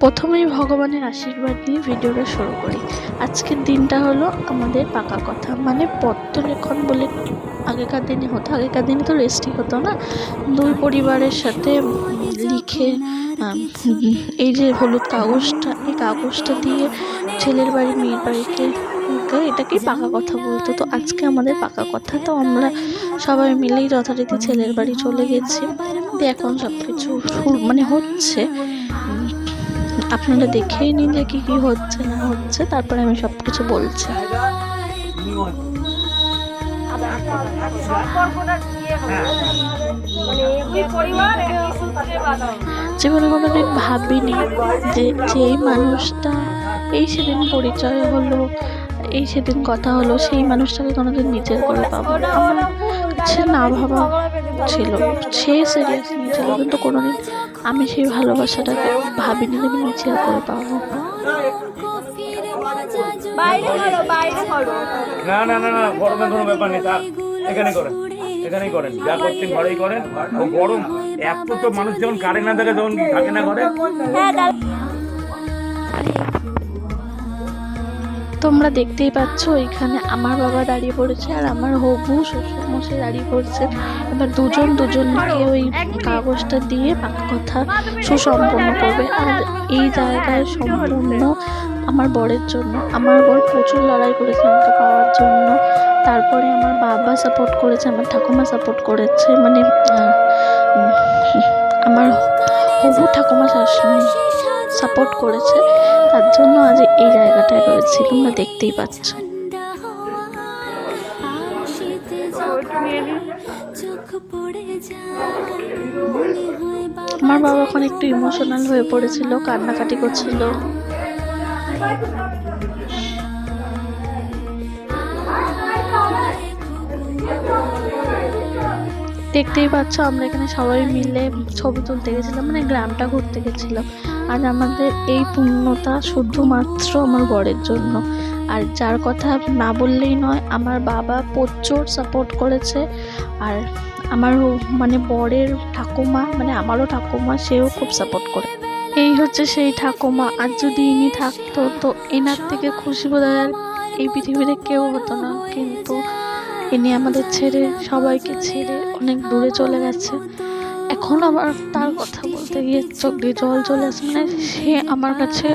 প্রথমেই ভগবানের আশীর্বাদ নিয়ে ভিডিওটা শুরু করি। আজকের দিনটা হলো আমাদের পাকা কথা, মানে পত্রলেখন বলে আগেকার দিনে হতো। আগেকার দিনে তো রেজিস্ট্রি হতো না, দুই পরিবারের সাথে লিখে এই যে হলুদ কাগজটা, এই কাগজটা দিয়ে ছেলের বাড়ি মেয়ের বাড়িকে এটাকেই পাকা কথা বলতো। তো আজকে আমাদের পাকা কথা, তো আমরা সবাই মিলেই যথারীতি ছেলের বাড়ি চলে গেছি। এখন সব কিছু মানে হচ্ছে, আপনারা দেখেই নিন যে কি কি হচ্ছে না হচ্ছে, তারপরে আমি সব কিছু বলছি। জীবনে কোনোদিন ভাবিনি যে এই মানুষটা, এই সেদিন পরিচয় হলো, এই সেদিন কথা হলো, সেই মানুষটাকে কোনোদিন নিজের করে পাবো। আমার কাছে না ভাবা ছিল, সে সিরিয়াস নিয়েছিল, কিন্তু কোনোদিন আমি সেই ভালোবাসাটাকে ভাবিনি যে আমি নিজের করে পাবো। না না না না, গরমের কোনো ব্যাপার নেই, এখানে করেন, এখানেই করেন, যা করছেন ঘরেই করেন। গরম এত, তো মানুষ যেমন কারেন্ট না থাকে তখন থাকে না ঘরে। তোমরা দেখতেই পাচ্ছ এখানে আমার বাবা দাঁড়িয়ে পড়েছে আর আমার হবু শ্বশুরমশাই দাঁড়িয়ে পড়ছে। এবার দুজনকে ওই কাগজটা দিয়ে পাকা কথা সুসম্পন্ন করবে। আর এই জায়গায় সম্পূর্ণ আমার বরের জন্য। আমার বর প্রচুর লড়াই করেছে আমাকে পাওয়ার জন্য। তারপরে আমার বাবা সাপোর্ট করেছে, আমার ঠাকুমা সাপোর্ট করেছে, মানে আমার হবু ঠাকুমা শাশুড়ি সাপোর্ট করেছে। তার জন্য আজ এই জায়গাটায় রয়েছি, তোমরা দেখতেই পাচ্ছ। আমার বাবা এখন একটু ইমোশনাল হয়ে পড়েছিল, কান্নাকাটি করছিল। দেখতেই পাচ্ছ আমরা এখানে সবাই মিলে ছবি তুলতে গেছিলাম, মানে গ্রামটা ঘুরতে গেছিলাম। আজ আমাদের এই পূর্ণতা শুধুমাত্র আমার বরের জন্য। আর যার কথা না বললেই নয়, আমার বাবা প্রচুর সাপোর্ট করেছে। আর আমার মানে বরের ঠাকুমা, মানে আমারও ঠাকুমা, সেও খুব সাপোর্ট করে। এই হচ্ছে সেই ঠাকুমা। আর যদি ইনি থাকতো তো এনার থেকে খুশি বোধহয় আর এই পৃথিবীতে কেউ হতো না। কিন্তু ইনি আমাদের ছেড়ে, সবাইকে ছেড়ে অনেক দূরে চলে গেছে। এখন আমার তার কথা বলতে গিয়ে চোখ দিয়ে জল চলে আসে। মানে সে আমার কাছে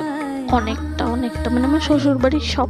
অনেকটা মানে আমার শ্বশুর বাড়ির সব